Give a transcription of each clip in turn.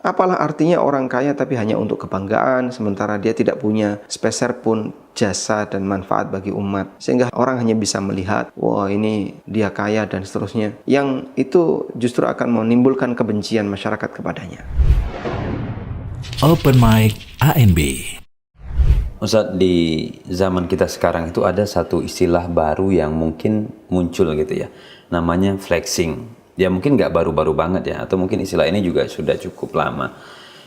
Apalah artinya orang kaya tapi hanya untuk kebanggaan, sementara dia tidak punya sepeser pun jasa dan manfaat bagi umat. Sehingga orang hanya bisa melihat, wah ini dia kaya dan seterusnya. Yang itu justru akan menimbulkan kebencian masyarakat kepadanya. Open Mic ANB. Ustadz, di zaman kita sekarang itu ada satu istilah baru yang mungkin muncul gitu ya. Namanya flexing. Ya mungkin nggak baru-baru banget ya, atau mungkin istilah ini juga sudah cukup lama.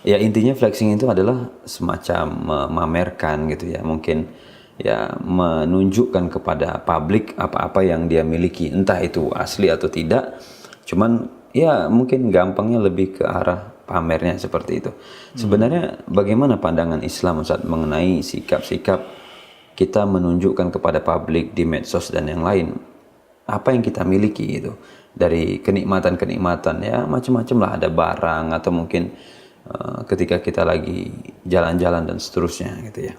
Ya intinya flexing itu adalah semacam memamerkan gitu ya, mungkin ya menunjukkan kepada publik apa-apa yang dia miliki, entah itu asli atau tidak. Cuman ya mungkin gampangnya lebih ke arah pamernya seperti itu. Sebenarnya bagaimana pandangan Islam Ustaz mengenai sikap-sikap kita menunjukkan kepada publik di medsos dan yang lain apa yang kita miliki itu, dari kenikmatan-kenikmatan ya macam-macam lah, ada barang atau mungkin ketika kita lagi jalan-jalan dan seterusnya gitu ya.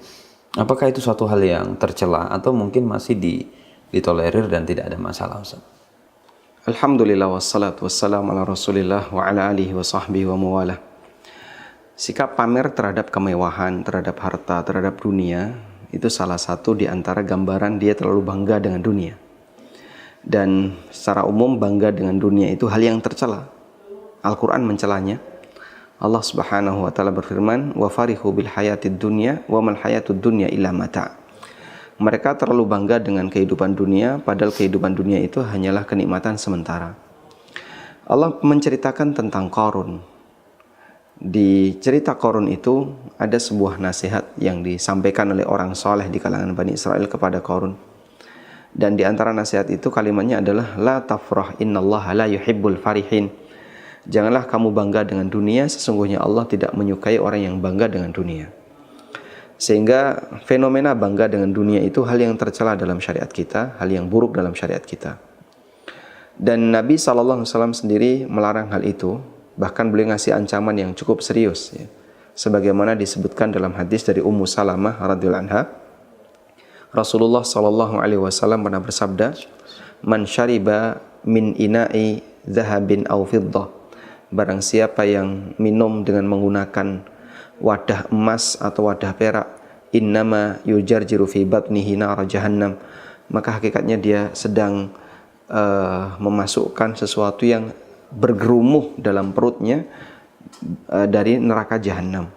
Apakah itu suatu hal yang tercela atau mungkin masih ditolerir dan tidak ada masalah Ustaz? Alhamdulillah wassalatu wassalamu ala rasulillah wa ala alihi wa sahbihi wa mawalah. Sikap pamer terhadap kemewahan, terhadap harta, terhadap dunia, itu salah satu di antara gambaran dia terlalu bangga dengan dunia. Dan secara umum bangga dengan dunia itu hal yang tercela. Al-Quran mencelanya. Allah subhanahu wa ta'ala berfirman, wa farihu bil hayatid dunya wa mal hayatud dunya illa mata'. Mereka terlalu bangga dengan kehidupan dunia, padahal kehidupan dunia itu hanyalah kenikmatan sementara. Allah menceritakan tentang Qarun. Di cerita Qarun itu ada sebuah nasihat yang disampaikan oleh orang soleh di kalangan Bani Israel kepada Qarun. Dan di antara nasihat itu kalimatnya adalah la tafrah innallaha la yuhibbul farihin. Janganlah kamu bangga dengan dunia, sesungguhnya Allah tidak menyukai orang yang bangga dengan dunia. Sehingga fenomena bangga dengan dunia itu hal yang tercela dalam syariat kita, hal yang buruk dalam syariat kita. Dan Nabi SAW sendiri melarang hal itu, bahkan beliau ngasih ancaman yang cukup serius ya. Sebagaimana disebutkan dalam hadis dari Ummu Salamah radhiyallahu anha, Rasulullah SAW pernah bersabda, man syariba min ina'i zahabin aw fiddah, barang siapa yang minum dengan menggunakan wadah emas atau wadah perak, innama yujarjiru fi batnihi nar jahannam, maka hakikatnya dia sedang memasukkan sesuatu yang bergerumuh dalam perutnya dari neraka jahanam.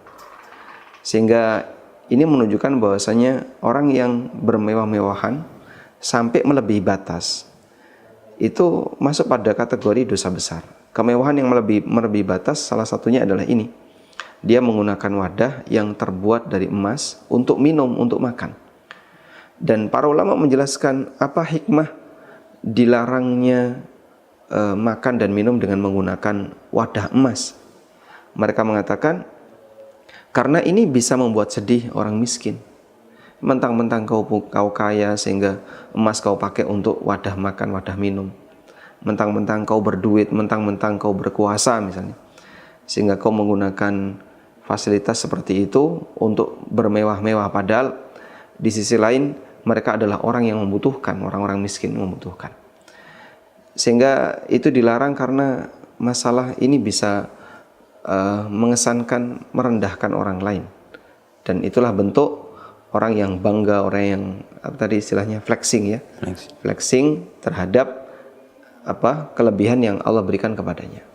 Sehingga ini menunjukkan bahwasanya orang yang bermewah-mewahan sampai melebihi batas itu masuk pada kategori dosa besar. Kemewahan yang melebihi batas salah satunya adalah ini. Dia menggunakan wadah yang terbuat dari emas untuk minum, untuk makan. Dan para ulama menjelaskan apa hikmah dilarangnya makan dan minum dengan menggunakan wadah emas. Mereka mengatakan karena ini bisa membuat sedih orang miskin. Mentang-mentang kau kaya sehingga emas kau pakai untuk wadah makan, wadah minum. Mentang-mentang kau berduit, mentang-mentang kau berkuasa misalnya, sehingga kau menggunakan fasilitas seperti itu untuk bermewah-mewah, padahal di sisi lain mereka adalah orang yang membutuhkan, orang-orang miskin membutuhkan. Sehingga itu dilarang karena masalah ini bisa mengesankan, merendahkan orang lain. Dan itulah bentuk orang yang bangga, orang yang tadi istilahnya flexing ya. Flexing terhadap kelebihan yang Allah berikan kepadanya.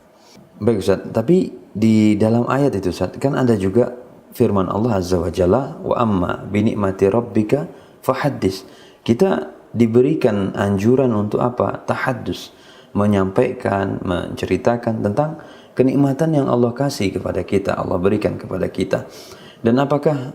Baik Ustaz, tapi di dalam ayat itu Ustaz, kan ada juga firman Allah Azza wa Jalla, wa amma binikmati rabbika fahaddis. Kita diberikan anjuran untuk apa? Tahaddus, menyampaikan, menceritakan tentang kenikmatan yang Allah kasih kepada kita, Allah berikan kepada kita. Dan apakah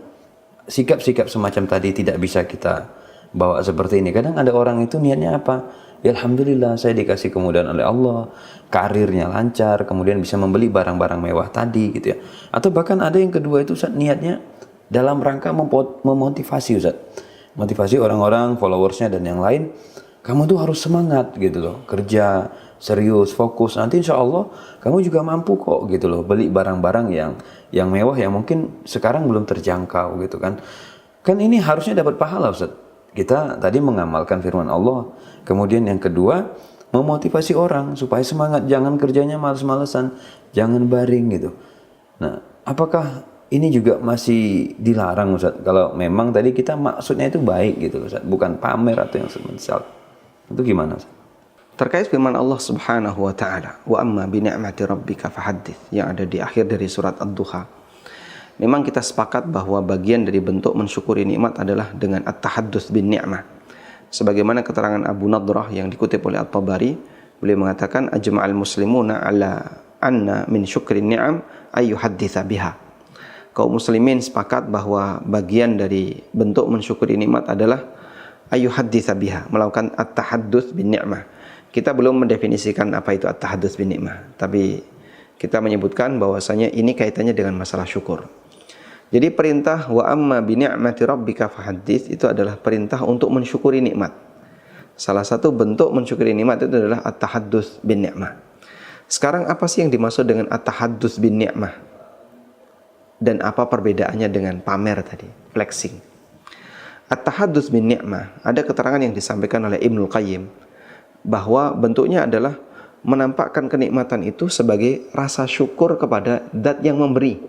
sikap-sikap semacam tadi tidak bisa kita bawa seperti ini? Kadang ada orang itu niatnya apa? Ya Alhamdulillah saya dikasih kemudahan oleh Allah, karirnya lancar, kemudian bisa membeli barang-barang mewah tadi gitu ya. Atau bahkan ada yang kedua itu Ustaz, niatnya dalam rangka memotivasi Ustaz. Motivasi orang-orang, followersnya dan yang lain. Kamu tuh harus semangat gitu loh, kerja serius, fokus, nanti insya Allah kamu juga mampu kok gitu loh, beli barang-barang yang mewah yang mungkin sekarang belum terjangkau gitu kan. Kan ini harusnya dapat pahala Ustaz. Kita tadi mengamalkan firman Allah, kemudian yang kedua memotivasi orang supaya semangat, jangan kerjanya males-malesan, jangan baring gitu. Nah, apakah ini juga masih dilarang Ustaz? Kalau memang tadi kita maksudnya itu baik gitu Ustaz, bukan pamer atau yang semisal. Itu gimana Ustaz? Terkait firman Allah Subhanahu wa taala, "Wa amma bi ni'mati rabbika fahaddits," yang ada di akhir dari surat Ad-Duha. Memang kita sepakat bahwa bagian dari bentuk mensyukuri nikmat adalah dengan at-tahadduts bin ni'mah. Sebagaimana keterangan Abu Nadrah yang dikutip oleh At-Tabari, beliau mengatakan ajma'al muslimuna ala anna min syukri ni'am ay yuhadditsa biha. Kaum muslimin sepakat bahwa bagian dari bentuk mensyukuri nikmat adalah ayyuhadditsa biha, melakukan at-tahadduts bin ni'mah. Kita belum mendefinisikan apa itu at-tahadduts bin ni'mah, tapi kita menyebutkan bahwasanya ini kaitannya dengan masalah syukur. Jadi perintah wa amma bi ni'mati rabbika fahaddits itu adalah perintah untuk mensyukuri nikmat. Salah satu bentuk mensyukuri nikmat itu adalah at-tahadduts bin ni'mah. Sekarang apa sih yang dimaksud dengan at-tahadduts bin ni'mah? Dan apa perbedaannya dengan pamer tadi, flexing? At-tahadduts bin ni'mah, ada keterangan yang disampaikan oleh Ibnul Qayyim bahwa bentuknya adalah menampakkan kenikmatan itu sebagai rasa syukur kepada zat yang memberi.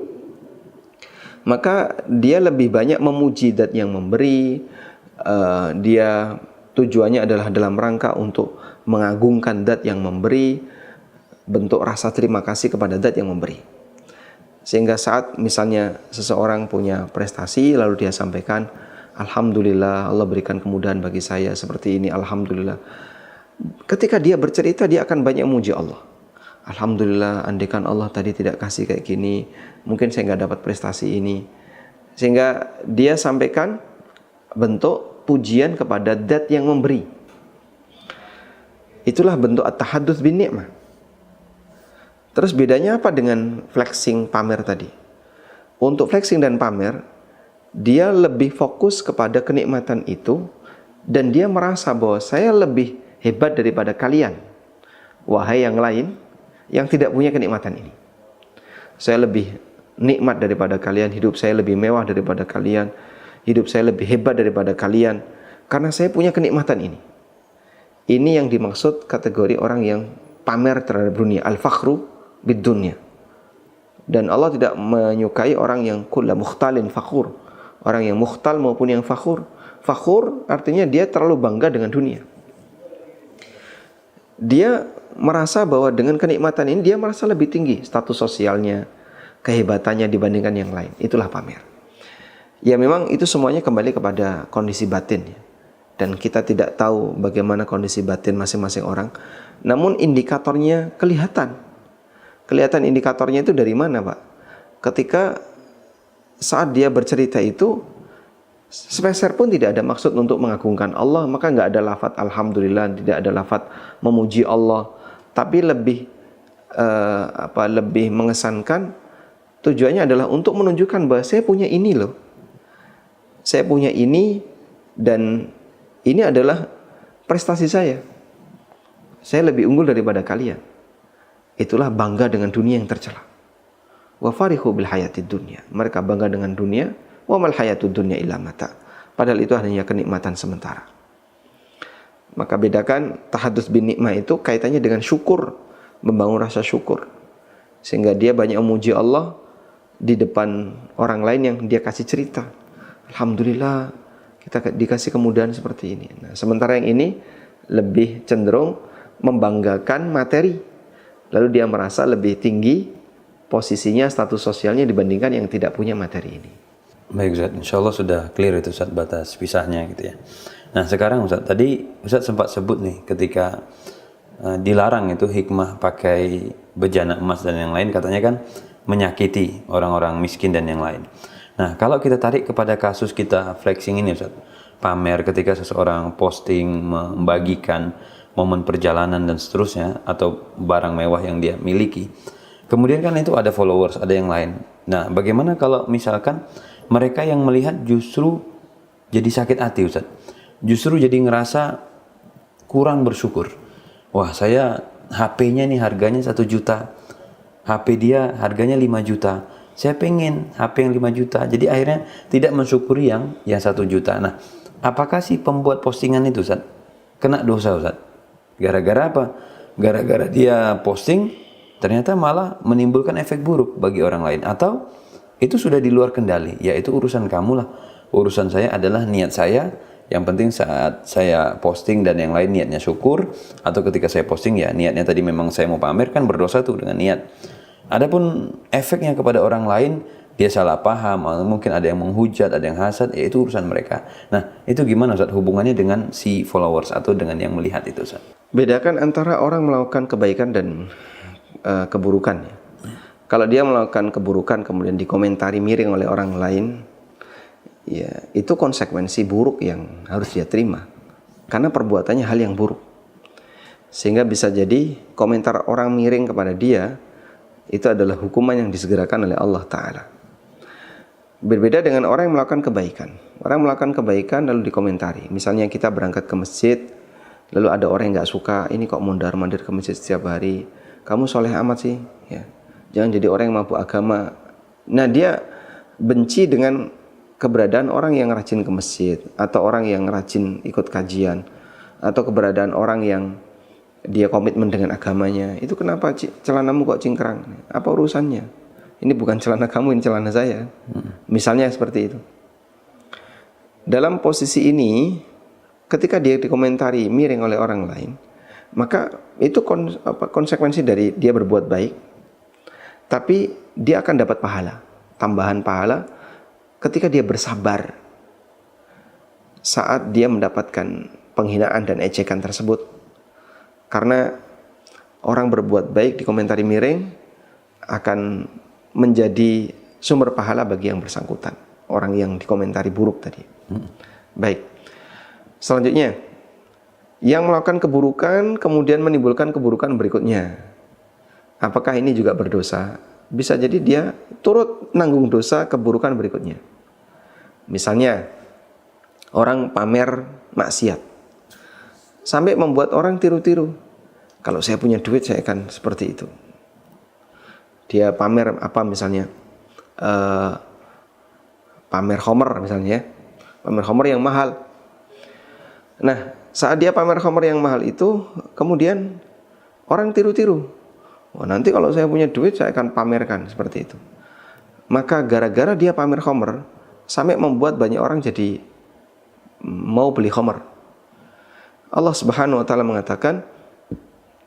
Maka dia lebih banyak memuji zat yang memberi, dia tujuannya adalah dalam rangka untuk mengagungkan zat yang memberi, bentuk rasa terima kasih kepada zat yang memberi. Sehingga saat misalnya seseorang punya prestasi lalu dia sampaikan, alhamdulillah Allah berikan kemudahan bagi saya seperti ini, alhamdulillah. Ketika dia bercerita dia akan banyak memuji Allah. Alhamdulillah, andaikan Allah tadi tidak kasih kayak gini, mungkin saya nggak dapat prestasi ini. Sehingga dia sampaikan bentuk pujian kepada zat yang memberi. Itulah bentuk at-tahadduts bin ni'mah. Terus bedanya apa dengan flexing pamer tadi? Untuk flexing dan pamer, dia lebih fokus kepada kenikmatan itu dan dia merasa bahwa saya lebih hebat daripada kalian, wahai yang lain yang tidak punya kenikmatan ini. Saya lebih nikmat daripada kalian, hidup saya lebih mewah daripada kalian, hidup saya lebih hebat daripada kalian karena saya punya kenikmatan ini. Ini yang dimaksud kategori orang yang pamer terhadap dunia, al-fakhru bidunya. Dan Allah tidak menyukai orang yang kulla mukhtalin fakhur, orang yang mukhtal maupun yang fakhur. Fakhur artinya dia terlalu bangga dengan dunia. Dia merasa bahwa dengan kenikmatan ini dia merasa lebih tinggi status sosialnya, kehebatannya dibandingkan yang lain. Itulah pamer. Ya memang itu semuanya kembali kepada kondisi batin ya. Dan kita tidak tahu bagaimana kondisi batin masing-masing orang. Namun indikatornya kelihatan. Kelihatan indikatornya itu dari mana, Pak? Ketika saat dia bercerita itu sepeser pun tidak ada maksud untuk mengagungkan Allah, maka nggak ada lafaz alhamdulillah, tidak ada lafaz memuji Allah, tapi lebih lebih mengesankan tujuannya adalah untuk menunjukkan bahwa saya punya ini loh. Saya punya ini dan ini adalah prestasi saya. Saya lebih unggul daripada kalian. Itulah bangga dengan dunia yang tercela. Wa farihu bil hayatid dunya. Mereka bangga dengan dunia, wa mal hayatud dunya illa mata. Padahal itu hanya kenikmatan sementara. Maka bedakan tahadduts bin nikmah itu kaitannya dengan syukur, membangun rasa syukur. Sehingga dia banyak memuji Allah di depan orang lain yang dia kasih cerita. Alhamdulillah kita dikasih kemudahan seperti ini. Nah, sementara yang ini lebih cenderung membanggakan materi. Lalu dia merasa lebih tinggi posisinya, status sosialnya dibandingkan yang tidak punya materi ini. Baik Ustaz, insya Allah sudah clear itu Ustaz batas pisahnya gitu ya. Nah sekarang Ustaz, tadi Ustaz sempat sebut nih ketika dilarang itu hikmah pakai bejana emas dan yang lain, katanya kan menyakiti orang-orang miskin dan yang lain. Nah kalau kita tarik kepada kasus kita flexing ini Ustaz, pamer ketika seseorang posting membagikan momen perjalanan dan seterusnya atau barang mewah yang dia miliki. Kemudian kan itu ada followers, ada yang lain. Nah, bagaimana kalau misalkan mereka yang melihat justru jadi sakit hati Ustaz? Justru jadi ngerasa kurang bersyukur. Wah, saya HP-nya nih harganya 1 juta. HP dia harganya 5 juta. Saya pengen HP yang 5 juta. Jadi akhirnya tidak mensyukuri yang 1 juta. Nah, apakah si pembuat postingan itu Ustaz kena dosa Ustaz? Gara-gara apa? Gara-gara dia posting ternyata malah menimbulkan efek buruk bagi orang lain, atau itu sudah di luar kendali, yaitu urusan kamu lah. Urusan saya adalah niat saya, yang penting saat saya posting dan yang lain niatnya syukur, atau ketika saya posting ya niatnya tadi memang saya mau pamer, kan berdosa tuh dengan niat. Adapun efeknya kepada orang lain, dia salah paham, mungkin ada yang menghujat, ada yang hasad, ya itu urusan mereka. Nah, itu gimana Ustaz hubungannya dengan si followers atau dengan yang melihat itu Ustaz? Bedakan antara orang melakukan kebaikan dan keburukan. Kalau dia melakukan keburukan kemudian dikomentari miring oleh orang lain, ya itu konsekuensi buruk yang harus dia terima. Karena perbuatannya hal yang buruk. Sehingga bisa jadi komentar orang miring kepada dia itu adalah hukuman yang disegerakan oleh Allah Ta'ala. Berbeda dengan orang yang melakukan kebaikan. Orang melakukan kebaikan lalu dikomentari. Misalnya kita berangkat ke masjid, lalu ada orang yang gak suka, ini kok mondar-mandir ke masjid setiap hari, kamu soleh amat sih, ya. Jangan jadi orang yang mabuk agama. Nah, dia benci dengan keberadaan orang yang rajin ke masjid, atau orang yang rajin ikut kajian, atau keberadaan orang yang dia komitmen dengan agamanya. Itu kenapa celanamu kok cingkrang? Apa urusannya? Ini bukan celana kamu, ini celana saya. Misalnya seperti itu. Dalam posisi ini, ketika dia dikomentari miring oleh orang lain, maka itu konsekuensi dari dia berbuat baik. Tapi dia akan dapat pahala, tambahan pahala ketika dia bersabar saat dia mendapatkan penghinaan dan ejekan tersebut. Karena orang berbuat baik dikomentari miring akan menjadi sumber pahala bagi yang bersangkutan, orang yang dikomentari buruk tadi. Baik. Selanjutnya, yang melakukan keburukan kemudian menimbulkan keburukan berikutnya. Apakah ini juga berdosa? Bisa jadi dia turut nanggung dosa keburukan berikutnya. Misalnya, orang pamer maksiat sampai membuat orang tiru-tiru. Kalau saya punya duit, saya akan seperti itu. Dia pamer apa misalnya? Pamer Homer misalnya. Pamer Homer yang mahal. Nah, saat dia pamer Homer yang mahal itu, kemudian orang tiru-tiru. Oh, nanti kalau saya punya duit, saya akan pamerkan seperti itu. Maka gara-gara dia pamer Homer, sampai membuat banyak orang jadi mau beli Homer. Allah Subhanahu wa taala mengatakan,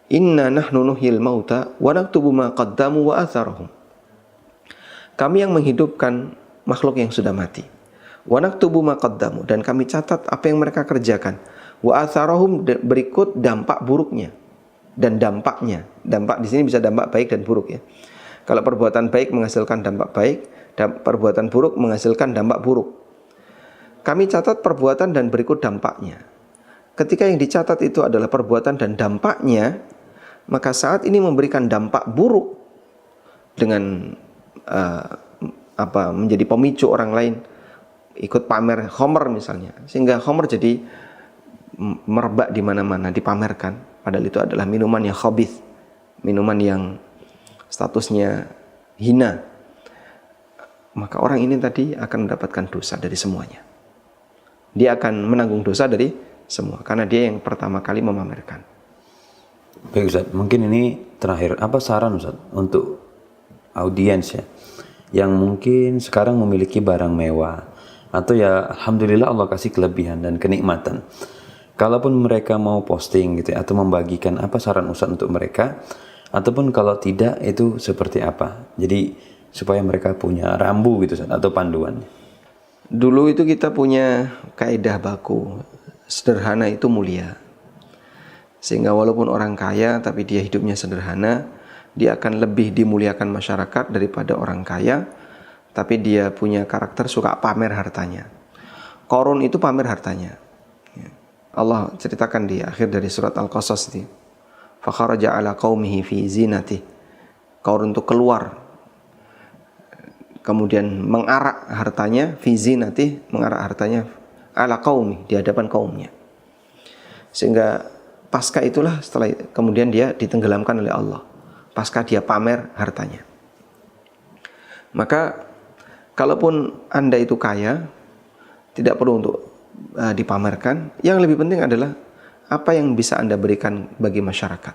"Inna nahnu nuhyil mauta wa naktubu ma qaddamu wa atharahum." Kami yang menghidupkan makhluk yang sudah mati. Wa naktubu ma qaddamu, dan kami catat apa yang mereka kerjakan. Wa atharahum, berikut dampak buruknya dan dampaknya. Dampak di sini bisa dampak baik dan buruk ya. Kalau perbuatan baik menghasilkan dampak baik, dan perbuatan buruk menghasilkan dampak buruk. Kami catat perbuatan dan berikut dampaknya. Ketika yang dicatat itu adalah perbuatan dan dampaknya, maka saat ini memberikan dampak buruk dengan menjadi pemicu orang lain ikut pamer Homer misalnya, sehingga Homer jadi merebak di mana-mana, dipamerkan. Padahal itu adalah minuman yang khabith, minuman yang statusnya hina. Maka orang ini tadi akan mendapatkan dosa dari semuanya. Dia akan menanggung dosa dari semua, karena dia yang pertama kali memamerkan. Baik Ustaz, mungkin ini terakhir, apa saran Ustaz untuk audiens ya, yang mungkin sekarang memiliki barang mewah, atau ya alhamdulillah Allah kasih kelebihan dan kenikmatan. Kalaupun mereka mau posting gitu ya, atau membagikan, apa saran Ustaz untuk mereka? Ataupun kalau tidak, itu seperti apa? Jadi supaya mereka punya rambu gitu Ustaz, atau panduan. Dulu itu kita punya kaidah baku, sederhana itu mulia. Sehingga walaupun orang kaya tapi dia hidupnya sederhana, dia akan lebih dimuliakan masyarakat daripada orang kaya tapi dia punya karakter suka pamer hartanya. Qarun itu pamer hartanya. Allah ceritakan di akhir dari surat Al-Qasas ini, fa kharaja ala qaumihi fi zinati. Qarun itu keluar kemudian mengarak hartanya fi zinati, mengarak hartanya ala qaumi, di hadapan kaumnya. Sehingga pasca itulah setelah kemudian dia ditenggelamkan oleh Allah. Pasca dia pamer hartanya. Maka kalaupun Anda itu kaya, tidak perlu untuk dipamerkan. Yang lebih penting adalah apa yang bisa Anda berikan bagi masyarakat.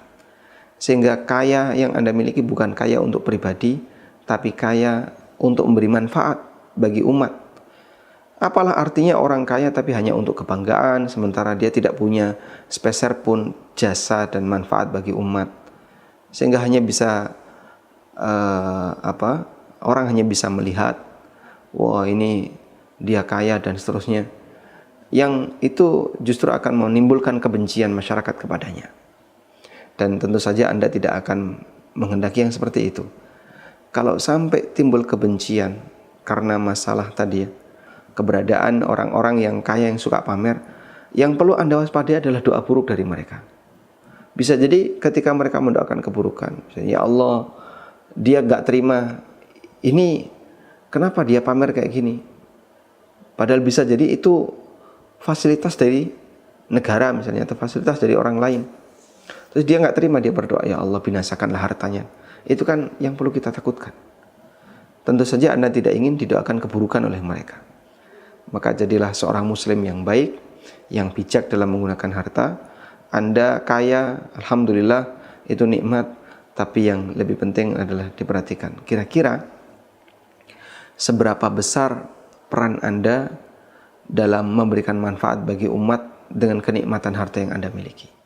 Sehingga kaya yang Anda miliki bukan kaya untuk pribadi, tapi kaya untuk memberi manfaat bagi umat. Apalah artinya orang kaya tapi hanya untuk kebanggaan, sementara dia tidak punya sepeser pun jasa dan manfaat bagi umat. Sehingga hanya bisa orang hanya bisa melihat, wah ini dia kaya dan seterusnya. Yang itu justru akan menimbulkan kebencian masyarakat kepadanya. Dan tentu saja Anda tidak akan menghendaki yang seperti itu. Kalau sampai timbul kebencian karena masalah tadi ya, keberadaan orang-orang yang kaya yang suka pamer, yang perlu Anda waspadai adalah doa buruk dari mereka. Bisa jadi ketika mereka mendoakan keburukan, misalnya, ya Allah, dia gak terima ini, kenapa dia pamer kayak gini? Padahal bisa jadi itu fasilitas dari negara misalnya, atau fasilitas dari orang lain. Terus dia gak terima, dia berdoa, ya Allah binasakanlah hartanya. Itu kan yang perlu kita takutkan. Tentu saja Anda tidak ingin didoakan keburukan oleh mereka. Maka jadilah seorang muslim yang baik, yang bijak dalam menggunakan harta. Anda kaya, alhamdulillah, itu nikmat. Tapi yang lebih penting adalah diperhatikan. Kira-kira seberapa besar peran Anda dalam memberikan manfaat bagi umat dengan kenikmatan harta yang Anda miliki.